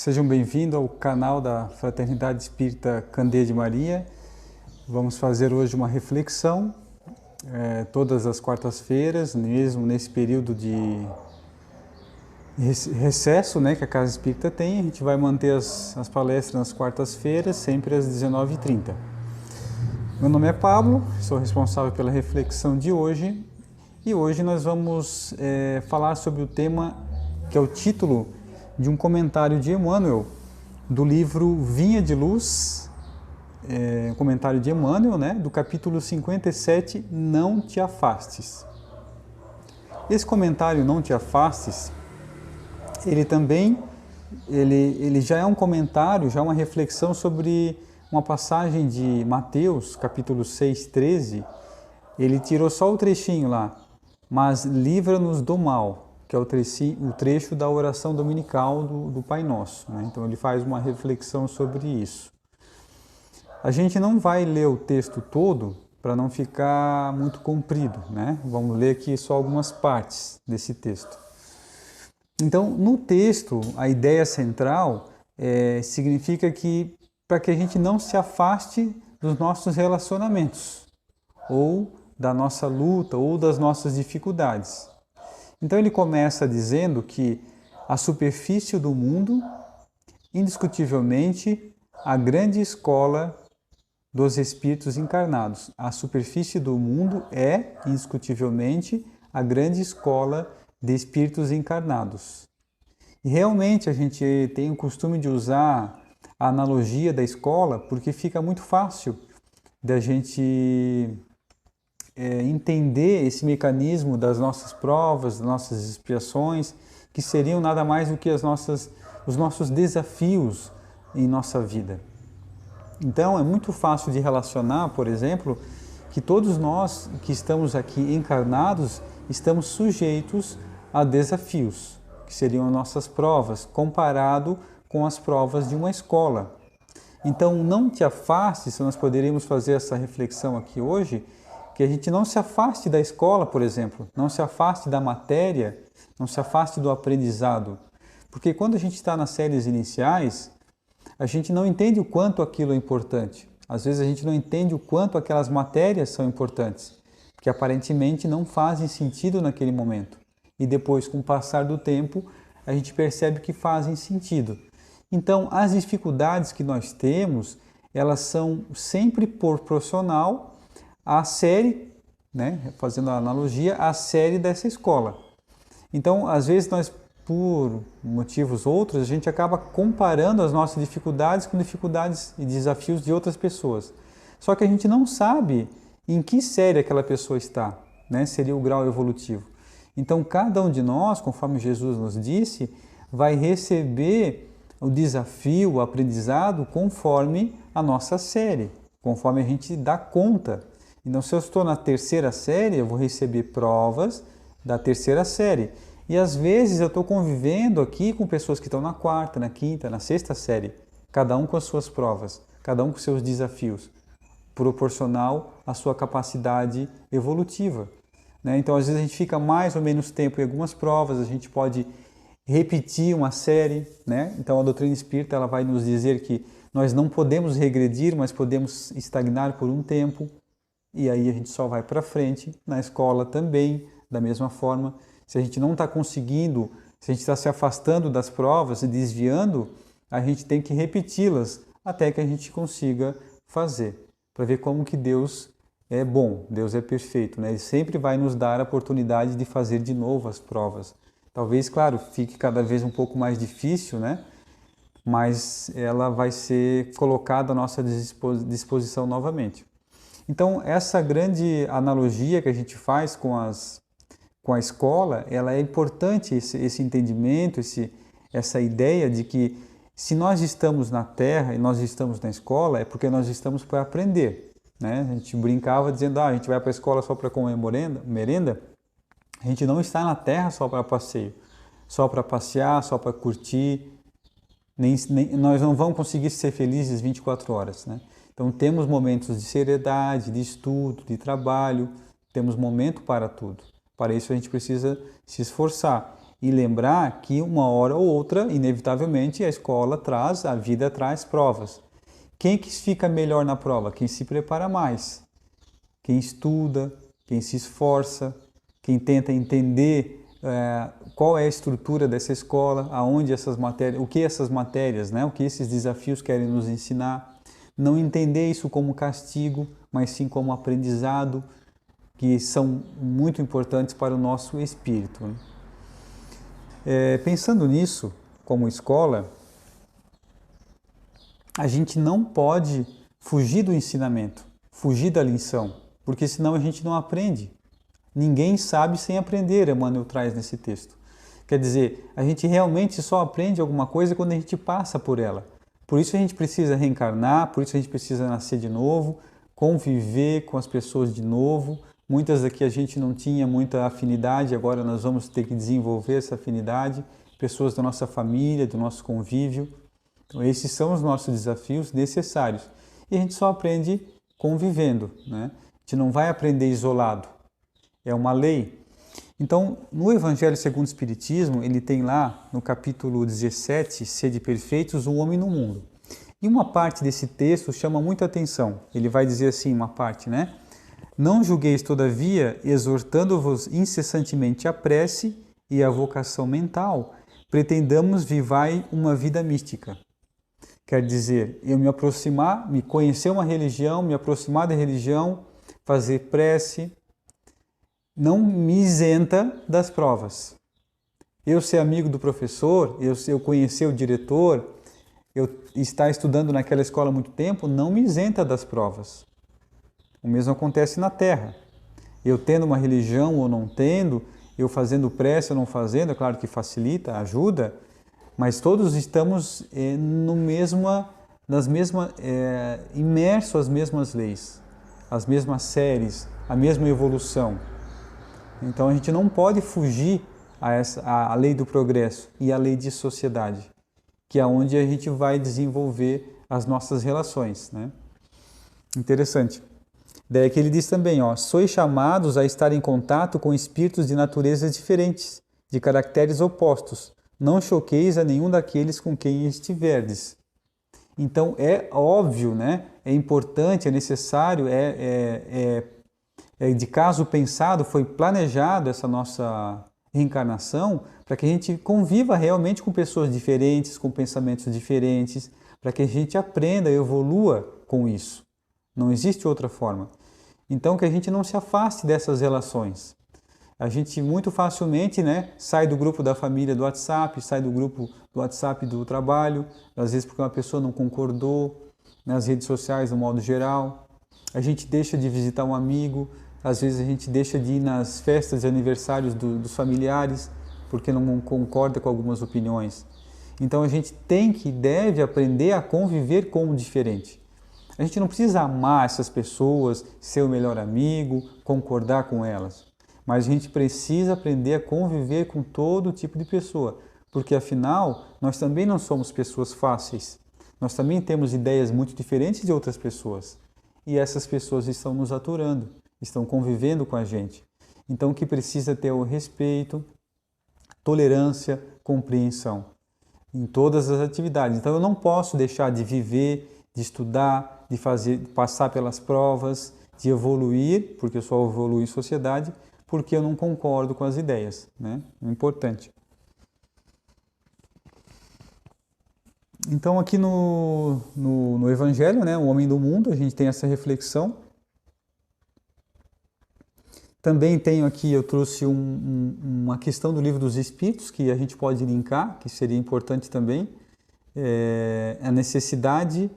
sejam bem-vindos ao canal da Fraternidade Espírita Candeia de Maria. Vamos fazer hoje uma reflexão, todas as quartas-feiras, mesmo nesse período de recesso, que a Casa Espírita tem. A gente vai manter as palestras nas quartas-feiras, sempre às 19h30. Meu nome é Pablo, sou responsável pela reflexão de hoje, e hoje nós vamos falar sobre o tema que é o título de um comentário de Emmanuel, do livro Vinha de Luz, um comentário de Emmanuel, do capítulo 57, Não te afastes. Esse comentário, Não te afastes, ele já é um comentário, já é uma reflexão sobre uma passagem de Mateus, capítulo 6, 13. Ele tirou só o trechinho lá, mas livra-nos do mal, que é o trecho da oração dominical do Pai Nosso. Então ele faz uma reflexão sobre isso. A gente não vai ler o texto todo para não ficar muito comprido, Vamos ler aqui só algumas partes desse texto. Então, no texto, a ideia central significa que para que a gente não se afaste dos nossos relacionamentos, ou da nossa luta, ou das nossas dificuldades. Então ele começa dizendo que a superfície do mundo, indiscutivelmente, a grande escola dos espíritos encarnados. A superfície do mundo é, indiscutivelmente, a grande escola de espíritos encarnados. E realmente a gente tem o costume de usar a analogia da escola porque fica muito fácil da gente entender esse mecanismo das nossas provas, das nossas expiações, que seriam nada mais do que os nossos desafios em nossa vida. Então é muito fácil de relacionar, por exemplo, que todos nós que estamos aqui encarnados estamos sujeitos a desafios, que seriam as nossas provas, comparado com as provas de uma escola. Então não te afaste, se nós poderíamos fazer essa reflexão aqui hoje, que a gente não se afaste da escola, por exemplo, não se afaste da matéria, não se afaste do aprendizado. Porque quando a gente está nas séries iniciais, a gente não entende o quanto aquilo é importante. Às vezes a gente não entende o quanto aquelas matérias são importantes, que aparentemente não fazem sentido naquele momento. E depois, com o passar do tempo, a gente percebe que fazem sentido. Então, as dificuldades que nós temos, elas são sempre proporcional à série, fazendo a analogia, à série dessa escola. Então, às vezes nós, por motivos outros, a gente acaba comparando as nossas dificuldades com dificuldades e desafios de outras pessoas. Só que a gente não sabe em que série aquela pessoa está, seria o grau evolutivo. Então, cada um de nós, conforme Jesus nos disse, vai receber o desafio, o aprendizado, conforme a nossa série, conforme a gente dá conta. Então, se eu estou na terceira série, eu vou receber provas da terceira série. E às vezes eu estou convivendo aqui com pessoas que estão na quarta, na quinta, na sexta série, cada um com as suas provas, cada um com seus desafios, proporcional à sua capacidade evolutiva. Então, às vezes a gente fica mais ou menos tempo em algumas provas, a gente pode repetir uma série. Então, a doutrina espírita ela vai nos dizer que nós não podemos regredir, mas podemos estagnar por um tempo. E aí a gente só vai para frente. Na escola também, da mesma forma. Se a gente não está conseguindo, se a gente está se afastando das provas e desviando, a gente tem que repeti-las até que a gente consiga fazer. Para ver como que Deus é bom, Deus é perfeito. Ele sempre vai nos dar a oportunidade de fazer de novo as provas. Talvez, claro, fique cada vez um pouco mais difícil, mas ela vai ser colocada à nossa disposição novamente. Então, essa grande analogia que a gente faz com a escola, ela é importante, esse entendimento, essa ideia de que se nós estamos na Terra e nós estamos na escola, é porque nós estamos para aprender. A gente brincava dizendo, a gente vai para a escola só para comer merenda. A gente não está na Terra só para passeio, só para passear, só para curtir. Nós não vamos conseguir ser felizes 24 horas. Então temos momentos de seriedade, de estudo, de trabalho, temos momento para tudo. Para isso a gente precisa se esforçar. e lembrar que uma hora ou outra, inevitavelmente, a vida traz provas. Quem que fica melhor na prova? Quem se prepara mais, quem estuda, quem se esforça, quem tenta entender qual é a estrutura dessa escola, aonde essas matérias, o que essas matérias, né, o que esses desafios querem nos ensinar. Não entender isso como castigo, mas sim como aprendizado, que são muito importantes para o nosso espírito. Pensando nisso, como escola, a gente não pode fugir do ensinamento, fugir da lição, porque senão a gente não aprende. Ninguém sabe sem aprender, Emmanuel traz nesse texto. Quer dizer, a gente realmente só aprende alguma coisa quando a gente passa por ela. Por isso a gente precisa reencarnar, por isso a gente precisa nascer de novo, conviver com as pessoas de novo. Muitas daqui a gente não tinha muita afinidade, agora nós vamos ter que desenvolver essa afinidade. Pessoas da nossa família, do nosso convívio. Então esses são os nossos desafios necessários. E a gente só aprende convivendo, né? A gente não vai aprender isolado. É uma lei. Então, no Evangelho segundo o Espiritismo, ele tem lá, no capítulo 17, Sede perfeitos, o homem no mundo. E uma parte desse texto chama muita atenção. Ele vai dizer assim, uma parte, né? Não julgueis, todavia, exortando-vos incessantemente a prece e a vocação mental, pretendamos vivai uma vida mística. Quer dizer, eu me aproximar, me conhecer uma religião, me aproximar da religião, fazer prece, não me isenta das provas. Eu ser amigo do professor, eu conhecer o diretor, eu estar estudando naquela escola há muito tempo, não me isenta das provas. O mesmo acontece na Terra. Eu tendo uma religião ou não tendo, eu fazendo prece ou não fazendo, é claro que facilita, ajuda, mas todos estamos imersos às mesmas leis, às mesmas séries, à mesma evolução. Então a gente não pode fugir à lei do progresso e à lei de sociedade, que é onde a gente vai desenvolver as nossas relações, né? Interessante. Daí que ele diz também, sois chamados a estar em contato com espíritos de naturezas diferentes, de caracteres opostos. Não choqueis a nenhum daqueles com quem estiverdes. Então é óbvio, né? É importante, é necessário, de caso pensado, foi planejado essa nossa reencarnação para que a gente conviva realmente com pessoas diferentes, com pensamentos diferentes, para que a gente aprenda, evolua com isso. Não existe outra forma. Então, que a gente não se afaste dessas relações. A gente muito facilmente, né, sai do grupo da família do WhatsApp, sai do grupo do WhatsApp do trabalho, às vezes porque uma pessoa não concordou, nas redes sociais, no modo geral. A gente deixa de visitar um amigo, às vezes a gente deixa de ir nas festas e aniversários dos familiares, porque não concorda com algumas opiniões. Então a gente deve aprender a conviver com o diferente. A gente não precisa amar essas pessoas, ser o melhor amigo, concordar com elas. Mas a gente precisa aprender a conviver com todo tipo de pessoa, porque afinal nós também não somos pessoas fáceis. Nós também temos ideias muito diferentes de outras pessoas. E essas pessoas estão nos aturando, estão convivendo com a gente. Então o que precisa ter o respeito, tolerância, compreensão em todas as atividades. Então eu não posso deixar de viver, de estudar, de passar pelas provas, de evoluir, porque eu só evoluo em sociedade, porque eu não concordo com as ideias, né? É importante. Então aqui no Evangelho, né, o homem do mundo, a gente tem essa reflexão. Também tenho aqui, eu trouxe uma questão do Livro dos Espíritos, que a gente pode linkar, que seria importante também, a necessidade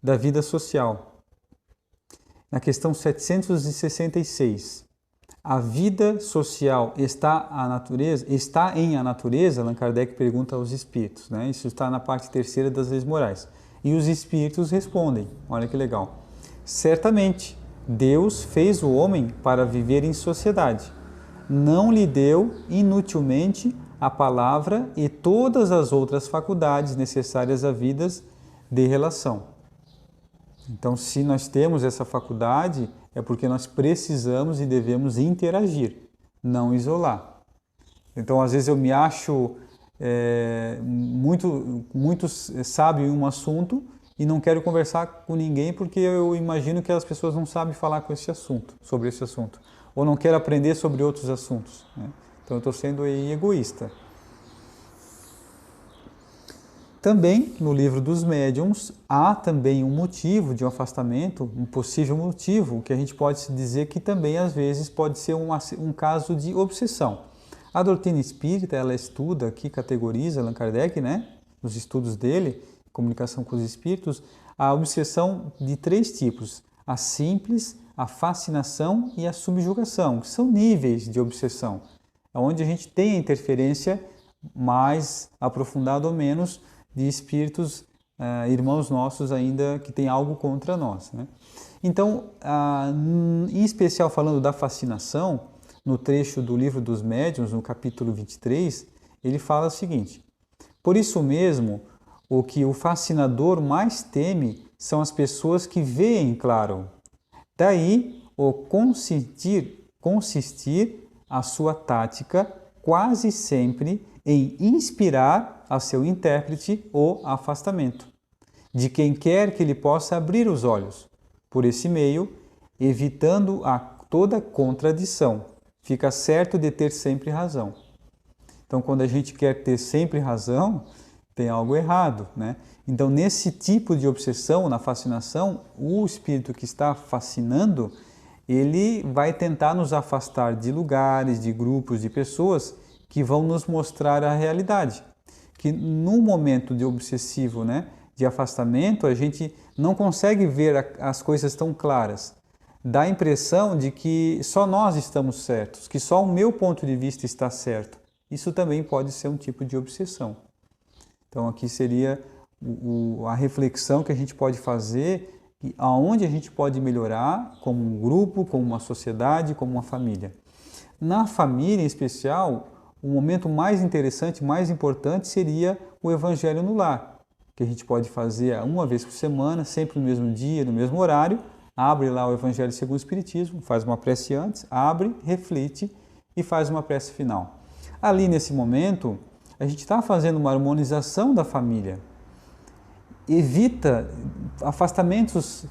da vida social. Na questão 766, a vida social está em a natureza? Allan Kardec pergunta aos espíritos, né? Isso está na parte terceira das leis morais. E os espíritos respondem, olha que legal. Certamente, Deus fez o homem para viver em sociedade. Não lhe deu inutilmente a palavra e todas as outras faculdades necessárias à vida de relação. Então, se nós temos essa faculdade, é porque nós precisamos e devemos interagir, não isolar. Então, às vezes eu me acho muito sábio em um assunto e não quero conversar com ninguém porque eu imagino que as pessoas não sabem falar sobre esse assunto. Ou não quero aprender sobre outros assuntos, né? Então eu estou sendo egoísta. Também, no livro dos médiuns, há também um motivo de um afastamento, um possível motivo, que a gente pode dizer que também, às vezes, pode ser um caso de obsessão. A doutrina espírita, ela estuda aqui, categoriza, Allan Kardec, né, nos estudos dele, Comunicação com os Espíritos, a obsessão de 3 tipos: a simples, a fascinação e a subjugação, que são níveis de obsessão, onde a gente tem a interferência mais aprofundada ou menos de espíritos, irmãos nossos ainda que tem algo contra nós, né? Então, em especial falando da fascinação, no trecho do Livro dos Médiuns, no capítulo 23, ele fala o seguinte: por isso mesmo, o que o fascinador mais teme são as pessoas que veem claro. Daí o consistir a sua tática quase sempre em inspirar a seu intérprete o afastamento de quem quer que ele possa abrir os olhos. Por esse meio, evitando toda contradição, fica certo de ter sempre razão. Então, quando a gente quer ter sempre razão, tem algo errado, né? Então, nesse tipo de obsessão, na fascinação, o espírito que está fascinando, ele vai tentar nos afastar de lugares, de grupos, de pessoas que vão nos mostrar a realidade. Que num momento de obsessivo, né, de afastamento, a gente não consegue ver as coisas tão claras. Dá a impressão de que só nós estamos certos, que só o meu ponto de vista está certo. Isso também pode ser um tipo de obsessão. Então aqui seria a reflexão que a gente pode fazer e aonde a gente pode melhorar como um grupo, como uma sociedade, como uma família. Na família em especial, o momento mais interessante, mais importante seria o Evangelho no Lar, que a gente pode fazer uma vez por semana, sempre no mesmo dia, no mesmo horário. Abre lá o Evangelho segundo o Espiritismo, faz uma prece antes, abre, reflete e faz uma prece final. Ali nesse momento, a gente está fazendo uma harmonização da família. Evita afastamentos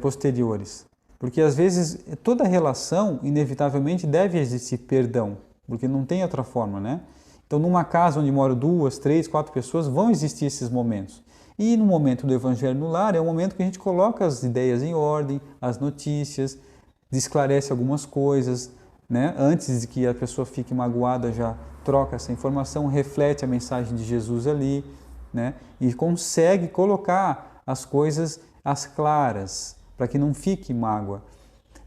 posteriores, porque às vezes toda relação, inevitavelmente, deve existir perdão, porque não tem outra forma, né? Então, numa casa onde moram 2, 3, 4 pessoas, vão existir esses momentos. E no momento do Evangelho no Lar, é o momento que a gente coloca as ideias em ordem, as notícias, esclarece algumas coisas, né? Antes de que a pessoa fique magoada, já troca essa informação, reflete a mensagem de Jesus ali, né? E consegue colocar as coisas às claras, para que não fique mágoa.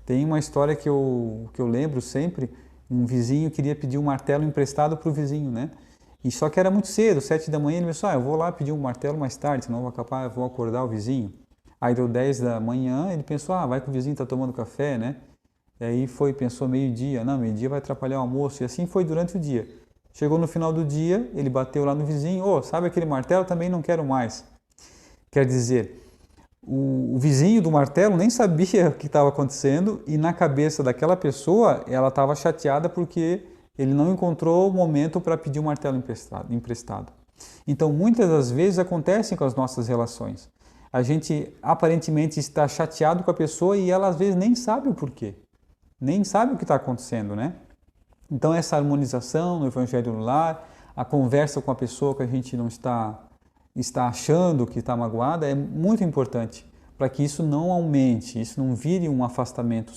Tem uma história que eu lembro sempre. Um vizinho queria pedir um martelo emprestado para o vizinho, né? E só que era muito cedo, 7 da manhã, ele pensou, eu vou lá pedir um martelo mais tarde, senão vou acordar o vizinho. Aí deu 10 da manhã, ele pensou, vai que o vizinho está tomando café, né? E aí pensou meio-dia, não, meio-dia vai atrapalhar o almoço, e assim foi durante o dia. Chegou no final do dia, ele bateu lá no vizinho, sabe aquele martelo? Também não quero mais. Quer dizer, o vizinho do martelo nem sabia o que estava acontecendo e na cabeça daquela pessoa ela estava chateada porque ele não encontrou o momento para pedir um martelo emprestado. Então, muitas das vezes acontecem com as nossas relações. A gente aparentemente está chateado com a pessoa e ela às vezes nem sabe o porquê, nem sabe o que está acontecendo, né? Então, essa harmonização no Evangelho no Lar, a conversa com a pessoa que a gente não está achando que está magoada, é muito importante para que isso não aumente, isso não vire um afastamento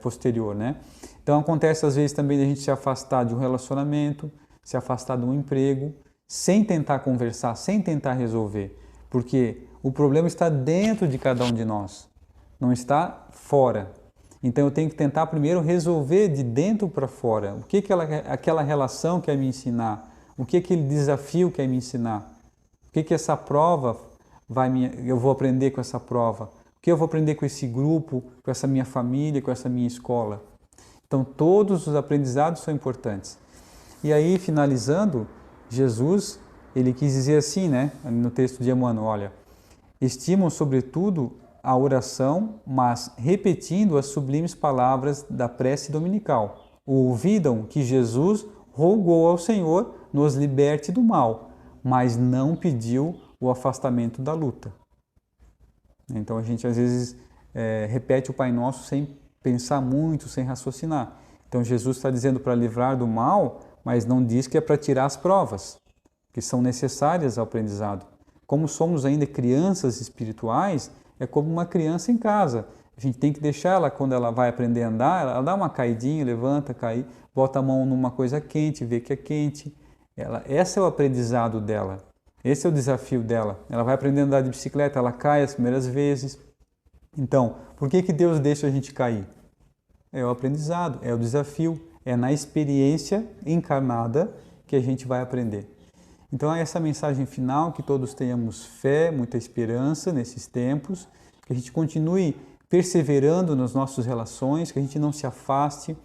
posterior, né? Então acontece às vezes também a gente se afastar de um relacionamento, se afastar de um emprego, sem tentar conversar, sem tentar resolver, porque o problema está dentro de cada um de nós, não está fora. Então eu tenho que tentar primeiro resolver de dentro para fora. O que aquela relação quer me ensinar? O que aquele desafio quer me ensinar? O que essa prova eu vou aprender com essa prova? O que eu vou aprender com esse grupo, com essa minha família, com essa minha escola? Então, todos os aprendizados são importantes. E aí, finalizando, Jesus, ele quis dizer assim, né, no texto de Emmanuel, olha, estimam sobretudo a oração, mas repetindo as sublimes palavras da prece dominical. Ouvidam que Jesus rogou ao Senhor, nos liberte do mal, mas não pediu o afastamento da luta. Então a gente às vezes repete o Pai Nosso sem pensar muito, sem raciocinar. Então Jesus está dizendo para livrar do mal, mas não diz que é para tirar as provas, que são necessárias ao aprendizado. Como somos ainda crianças espirituais, é como uma criança em casa. A gente tem que deixar ela, quando ela vai aprender a andar, ela dá uma caidinha, levanta, cai, bota a mão numa coisa quente, vê que é quente. Esse é o aprendizado dela, esse é o desafio dela. Ela vai aprender a andar de bicicleta, ela cai as primeiras vezes. Então, por que Deus deixa a gente cair? É o aprendizado, é o desafio, é na experiência encarnada que a gente vai aprender. Então, é essa mensagem final, que todos tenhamos fé, muita esperança nesses tempos, que a gente continue perseverando nas nossas relações, que a gente não se afaste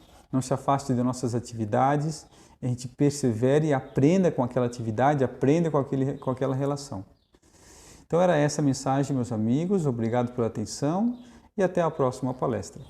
de nossas atividades, a gente persevere e aprenda com aquela atividade, aprenda com aquela relação. Então era essa a mensagem, meus amigos, obrigado pela atenção e até a próxima palestra.